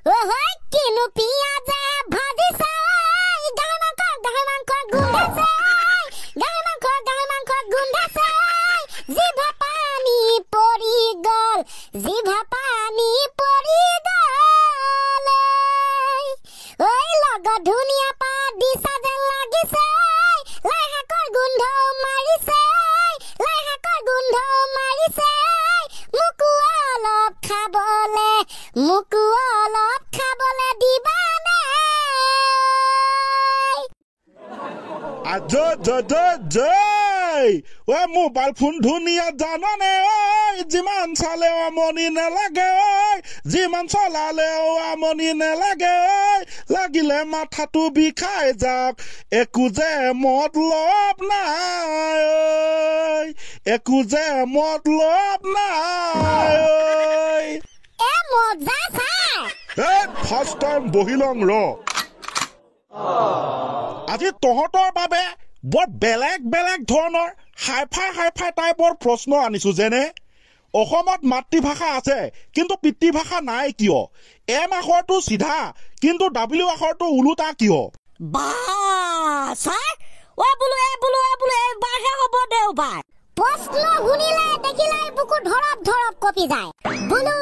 হয় কিনো পিয়াজে ভাজিছে গাহৰি মাংস গোন্ধাছে গাহৰি মাংস গোন্ধাছে জিভা পানী পৰি গ'ল ঐ লগত ধুনীয়া পাত দিছা যেন লাগিছে লাই শাকৰ গোন্ধ মাৰিছে মোকো অলপ খাবলে দিবানে জয় ঐ মোবাইল ফোন ধুনীয়া জাননে ঐ যিমান চালেও আমনি নালাগে ঐ যিমান চলালেও আমনি নালাগে ঐ লাগিলে মাথাটো বিষাই যাওক একো যে মতলব নাই মজা চাই ফাৰ্ষ্ট টাইম বহি লং ৰ আজি তহঁতৰ বাবে বৰ বেলেগ ধৰণৰ হাইফাই টাইপৰ প্ৰশ্ন আনিছো যেনে অসমত মাতৃভাষা আছে কিন্তু পিতৃভাষা নাই কিয় এম আখৰটো চিধা কিন্তু ডাব্লিউ আখৰটো ওলোটা কিয় বা ছাৰ বোলো এবাৰহে হ'ব দেওবাৰ প্ৰশ্ন শুনিলে দেখিলে বুকু ধৰপ কপি যায় বোলো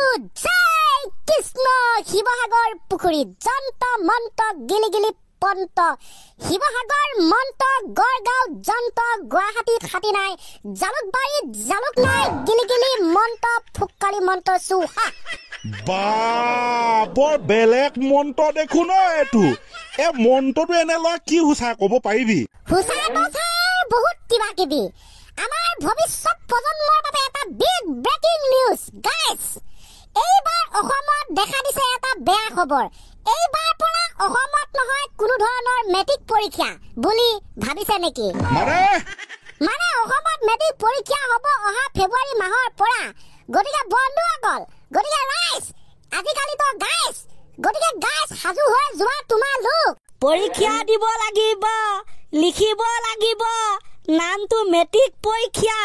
জয় কৃষ্ণ শিৱসাগৰ পুখুৰীত জন্ত মন্ত গিলি পন্ত শিৱসাগৰ মন্ত গড়গাঁও জন্ত গুৱাহাটীত হাতী নাই জালুকবাৰীত জালুক নাই গিলি মন্ত ফুক্কালি মন্ত চুহা বা বৰ বেলেগ মন্ত্ৰ দেখো ন এইটো এই মন্ত্ৰটো এনে লয় কি হুঁচাই ক'ব পাৰিবি বহুত কিবা কিবি আমাৰ ভৱিষ্যত প্ৰজন্মৰ বাবে এটা বিগ ব্ৰেকিং নিউজ গাইজ এইবাৰ অসমত দেখা দিছে এটা বেয়া খবৰ এইবাৰ পৰা অসমত নহয় কোনো ধৰণৰ মেট্ৰিক পৰীক্ষা বুলি ভাবিছে নেকি মানে অসমত মেট্ৰিক পৰীক্ষা হ'ব অহা ফেব্ৰুৱাৰী মাহৰ পৰা গতিকে বন্ধুসকল গতিকে ৰাইজ আজিকালিতো গাইজ গতিকে গাইজ সাজু হৈ যোৱা তোমালোক পৰীক্ষা দিব লাগিব লিখিব লাগিব নামটো মেট্ৰিক পৰীক্ষা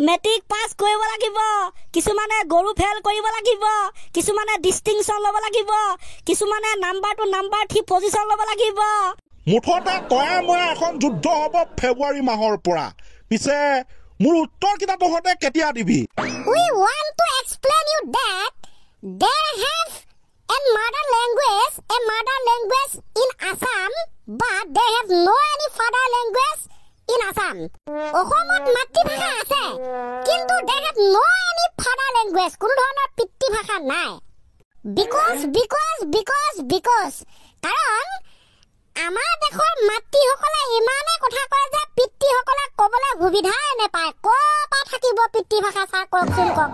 মেট্ৰিক পাছ কৰিব লাগিব কিছুমানে গৰু ফেল কৰিব লাগিব কিছুমানে ডিষ্টিংশ্যন ল'ব লাগিব কিছুমানে নাম্বাৰ 3 পজিশ্যন ল'ব লাগিব মুঠতে তয়ে মই এখন যুদ্ধ হ'ব ফেব্ৰুৱাৰী মাহৰ পৰা পিছে মোৰ উত্তৰ কিটা তহঁতে কেতিয়া দিবি We want to explain you that they have a mother language in Assam but they have no any father language in Assam অসমত মাতৃভাষা আছে কিন্তু they have no any father language কোনো ধৰণৰ পিতৃভাষা নাই because কাৰণ আমাৰ দেশৰ মাতৃসকলে ইমানে কথা কয় যে পিতৃসকলে ক'বলৈ সুবিধাই নাপায় ক'পা থাকিব পিতৃভাষা চা কওকচোন কওক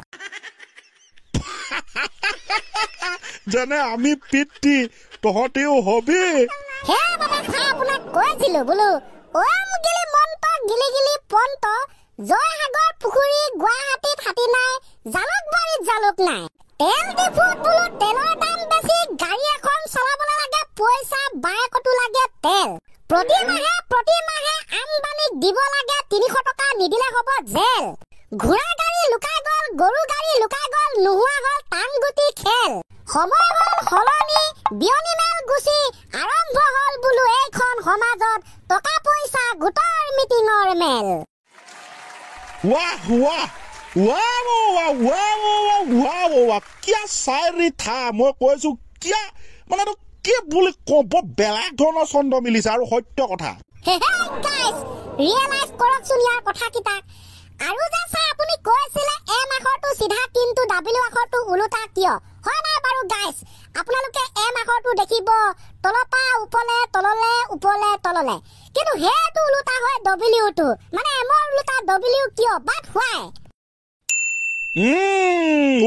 যেনে আমি পিতৃ তহঁতেও হবি হে বাবা চা আপোনাক কৈছিলো বোলো ওম গিলি মন্ত গিলি পন্ত জয়সাগৰ পুখুৰী গুৱাহাটীত হাতী নাই জালুকবাৰীত জালুক নাই তেল ডিপুত বোলো তেলৰ দাম বেছি গাড়ী এখন চলাবলৈ লাগে পইচা বাইকতো লাগে তেল প্ৰতি মাহে আমদানি দিব লাগে 300 টকা নিদিলে হ'ব জেল ঘোঁৰা গাড়ী লুকাই গ'ল গৰু গাড়ী লুকাই গ'ল নোহোৱা হ'ল টাংগুটি খেল সময় হ'ল সলনি বিয়নি মেল গুচি আৰম্ভ হ'ল বোলো এইখন সমাজত টকা পইচা গোটৰ মিটিঙৰ মেল কিয় চাইৰি থা মই কৈছো কিয় মানে কি বুলি ক'ব বেলেগ ধৰণৰ ছন্দ মিলিছে আৰু সত্য কথা ৰিয়েলাইজ কৰকচোন ইয়াৰ কথাকেইটা আৰু যে চাই আপুনি কৈছিলে এম আখৰটো চিধা কিন্তু ডাব্লিউ আখৰটো ওলোটা কিয় হয় নাই বাৰু গাইজ আপোনালোকে এম আখৰটো দেখিব তলপা ওপৰলে তললে ওপৰলে তললে কিন্তু সেইটো ওলোটা হয় ডব্লিউটো মানে এমৰ ওলোটা ডব্লিউ কিয় বাট হোৱাই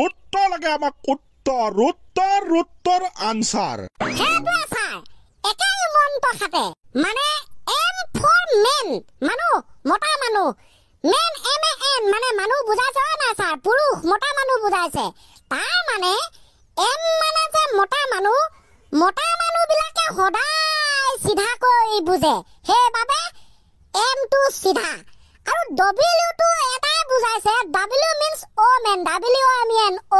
উত্তৰ লাগে আমাক উত্তৰ আনসাৰ সেইটো চাই একেই মন্ত্ৰ খাতে মানে এম ফৰ মেন মানুহ মতা মানুহ মেন এম মানে মানুহ বুজাইছে না ছাৰ পুৰুষ মতা মানুহ বুজাইছে তাৰ মানে এম মানে যে মতা মানুহ বিলাকে সদায় সিধাকৈ বুজে সেইবাবে এম টু সিধা আৰু ডব্লিউ টু এটাই বুজাইছে ডব্লিউ মিন্স ওমেন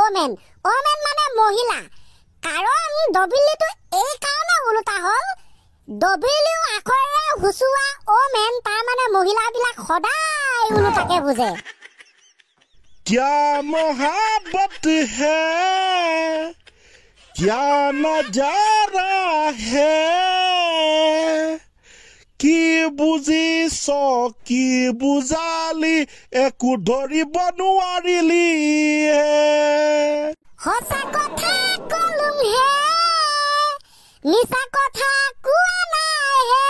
ওমেন মানে মহিলা কাৰণ ডব্লিউটো এই কাৰণে ওলোটা হ'ল ডব্লিউ আখৰে হুচুৱা অ মেন তাৰ মানে মহিলাবিলাক সদায় ওলোটাকে বুজে क्या मोहब्बत है क्या नजारा है কি বুজিছ কি বুজালি একো ধৰিব নোৱাৰিলি সঁচা কথা কলুং হে মিছা কথা কোৱা নাই হে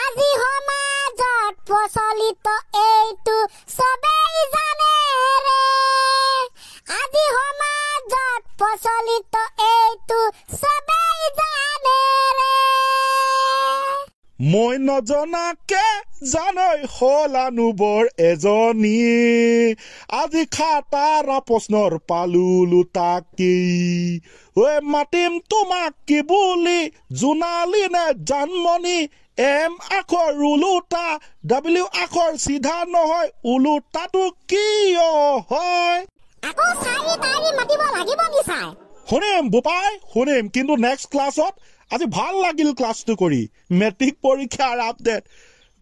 আজি সমাজত প্ৰচলিত এইটো সবেই জানে ৰে আজি সমাজত প্ৰচলিত এইটো সবেই জানে ৰে মই নজনাকে জানৈ হলানুবৰ এজনী আজি খাটাৰা প্ৰশ্নৰ পালুলো তাকেই ঐ মাতিম তোমাক কি বুলি জোনালী নে জানমণি এম আখৰ ওলোটা ডব্লিউ আখৰ চিধা নহয় ওলোটাটো কিয় হয় আকৌ চাৰি তাৰি মাতিব লাগিব নিচাই শুনিম বোপাই শুনিম কিন্তু নেক্সট ক্লাছত আজি ভাল লাগিল ক্লাছটো কৰি মেট্ৰিক পৰীক্ষাৰ আপডেট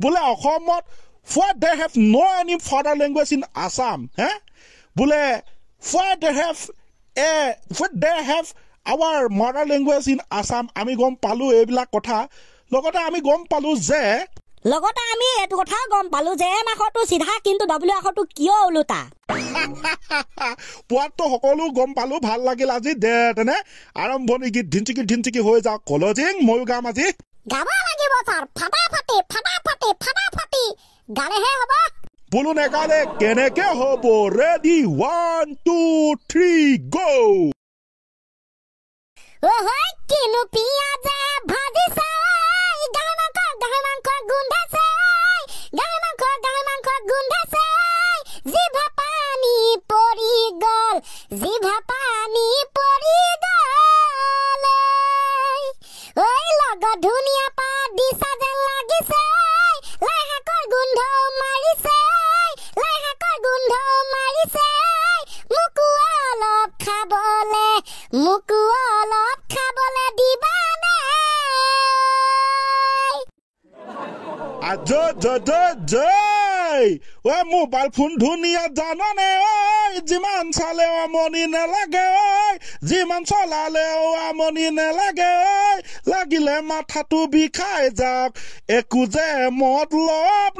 বোলে অসমত why they have no any further language in Assam বোলে why they have our mother language in Assam আমি গম পালো এইবিলাক কথা লগতে আমি গম পালো যে লগতে আমি এটো কথা গম পালো যে এম আখৰটো সিধা কিন্তু ডব্লিউ আখৰটো কিয় ওলোটা পোৱাটো সকলো গম পালো ভাল লাগিল আজি দে তেনে আৰম্ভণি গীত ধিনচিকি হৈ যাওক কলজিং ময়ো গাম আজি গাব লাগিব ছাৰ ফাটাফাটি গালেহে হ'ব বোলো নেগালে কেনেকে হ'ব ৰেডি 1 2 3 গো ওহৈ কিনো পিয়াজে ভাজিছে গাহৰি মাংস গোন্ধাছে গাহৰি মাংস গোন্ধাছে জিভা পানী পৰি গ'ল ঐ লগত ধুনীয়া পাত দিছা যেন লাগিছে লাই শাকৰ গোন্ধ মাৰিছে মোকো অলপ খাবলে দিবানে জয় ঐ মোবাইল ফোন ধুনীয়া জাননে ঐ যিমান চালেও আমনি নালাগে ঐ যিমান চলালেও আমনি নালাগে ঐ লাগিলে মাথাটো বিষাই যাওক একো যে মতলব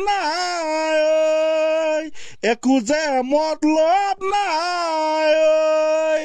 নাই